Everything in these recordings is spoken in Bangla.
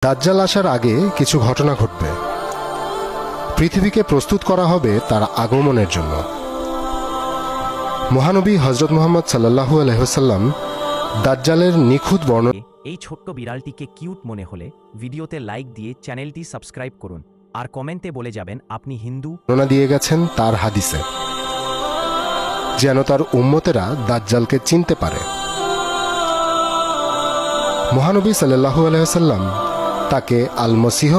দাজ্জাল আসার আগে কিছু ঘটনা ঘটবে। পৃথিবীকে প্রস্তুত করা হবে তার আগমনের জন্য। মহানবী হযরত মুহাম্মদ সাল্লাল্লাহু আলাইহি ওয়াসাল্লাম দাজ্জালের নিখুঁত বর্ণনা। এই ছোট্ট বিড়ালটিকে কিউট মনে হলে ভিডিওতে লাইক দিয়ে চ্যানেলটি সাবস্ক্রাইব করুন আর কমেন্টে বলে যাবেন আপনি হিন্দু দিয়ে গেছেন তার হাদিসে, যেন তার উম্মতেরা দাজ্জালকে চিনতে পারে। মহানবী সাল্লাল্লাহু আলাইহি ওয়াসাল্লাম তাকে আল মসিহ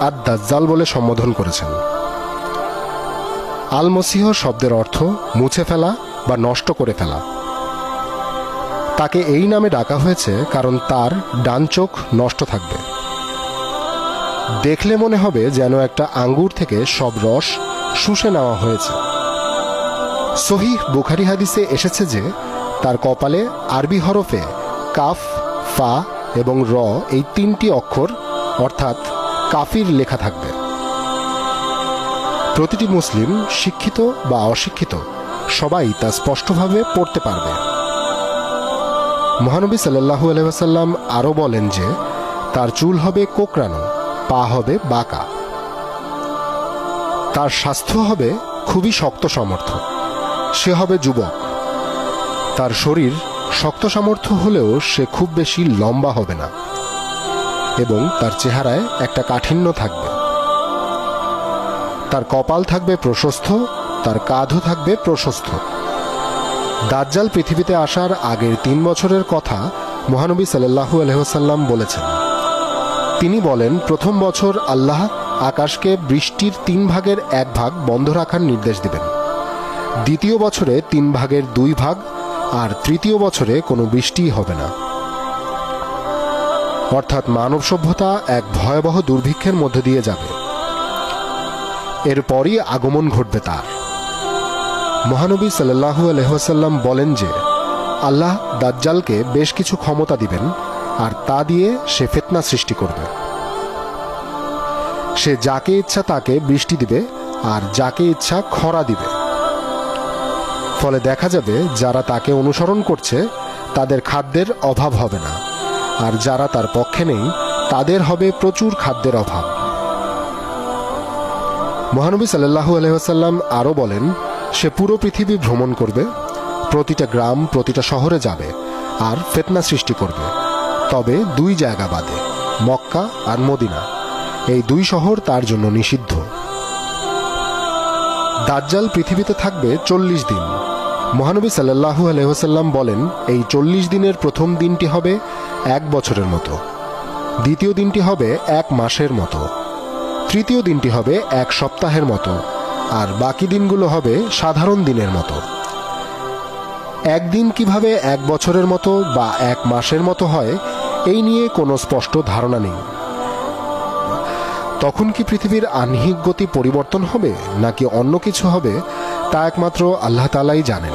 আর দাজ্জাল বলে সম্বোধন করেছেন। আল মসিহ শব্দের অর্থ মুছে ফেলা বা নষ্ট করে ফেলা। তাকে এই নামে ডাকা হয়েছে কারণ তার ডান চোখ নষ্ট থাকবে। দেখলে মনে হবে যেন একটা আঙ্গুর থেকে সব রস শুষে নেওয়া হয়েছে। সহিহ বুখারী হাদিসে এসেছে যে তার কপালে আরবি হরফে কাফ, ফা এবং র এই তিনটি অক্ষর অর্থাৎ কাফির লেখা থাকবে। প্রতিটি মুসলিম, শিক্ষিত বা অশিক্ষিত, সবাই তা স্পষ্টভাবে পড়তে পারবে। মহানবী সাল্লাল্লাহু আলাইহি ওয়াসাল্লাম আরও বলেন যে তার চুল হবে কোকড়ানো, পা হবে বাঁকা। তার স্বাস্থ্য হবে খুবই শক্ত সামর্থ্য। সে হবে যুবক। তার শরীর শক্ত সামর্থ্য হলেও সে খুব বেশি লম্বা হবে না এবং তার চেহারায় একটা কাঠিন্য থাকবে। তার কপাল থাকবে প্রশস্ত, তার কাঁধও থাকবে প্রশস্ত। দাজ্জাল পৃথিবীতে আসার আগের 3 বছরের কথা মহানবী সাল্লাল্লাহু আলাইহি ওয়াসাল্লাম বলেছেন। তিনি বলেন, প্রথম বছর আল্লাহ আকাশকে বৃষ্টির 3 ভাগের 1 ভাগ বন্ধ রাখার নির্দেশ দিবেন। দ্বিতীয় বছরে 3 ভাগের 2 ভাগ, আর তৃতীয় বছরে কোনো বৃষ্টিই হবে না। অর্থাৎ মানব সভ্যতা এক ভয়াবহ দুর্ভিক্ষের মধ্য দিয়ে যাবে। এরপরই আগমন ঘটবে তার। মহানবী সাল্লাল্লাহু আলাইহি ওয়াসাল্লাম বলেন যে আল্লাহ দাজ্জালকে বেশ কিছু ক্ষমতা দিবেন আর তা দিয়ে সে ফিতনা সৃষ্টি করবে। সে যাকে ইচ্ছা তাকে বৃষ্টি দিবে আর যাকে ইচ্ছা খরা দিবে। ফলে দেখা যাবে যারা তাকে অনুসরণ করছে তাদের খাদ্যের অভাব হবে না, আর যারা তার পক্ষে নেই তাদের হবে প্রচুর খাদ্যের অভাব। মহানবী সাল্লাল্লাহু আলাইহি ওয়াসাল্লাম আরও বলেন, সে পুরো পৃথিবী ভ্রমণ করবে, প্রতিটা গ্রাম, প্রতিটা শহরে যাবে আর ফিতনা সৃষ্টি করবে। তবে 2 জায়গা বাদে, মক্কা আর মদিনা, এই 2 শহর তার জন্য নিষিদ্ধ। দাজ্জাল পৃথিবীতে থাকবে 40 দিন। মহানবী সাল্লাল্লাহু আলাইহি ওয়াসাল্লাম বলেন, এই 40 দিনের প্রথম দিনটি হবে 1 বছরের মতো, দ্বিতীয় দিনটি হবে 1 মাসের মতো, তৃতীয় দিনটি হবে 1 সপ্তাহের মতো, আর বাকি দিনগুলো হবে সাধারণ দিনের মতো। একদিন কিভাবে 1 বছরের মতো বা 1 মাসের মতো হয় এই নিয়ে কোনো স্পষ্ট ধারণা নেই। তখন কি পৃথিবীর আহ্নিক গতি পরিবর্তন হবে নাকি অন্য কিছু হবে তা একমাত্র আল্লাহ তাআলাই জানেন।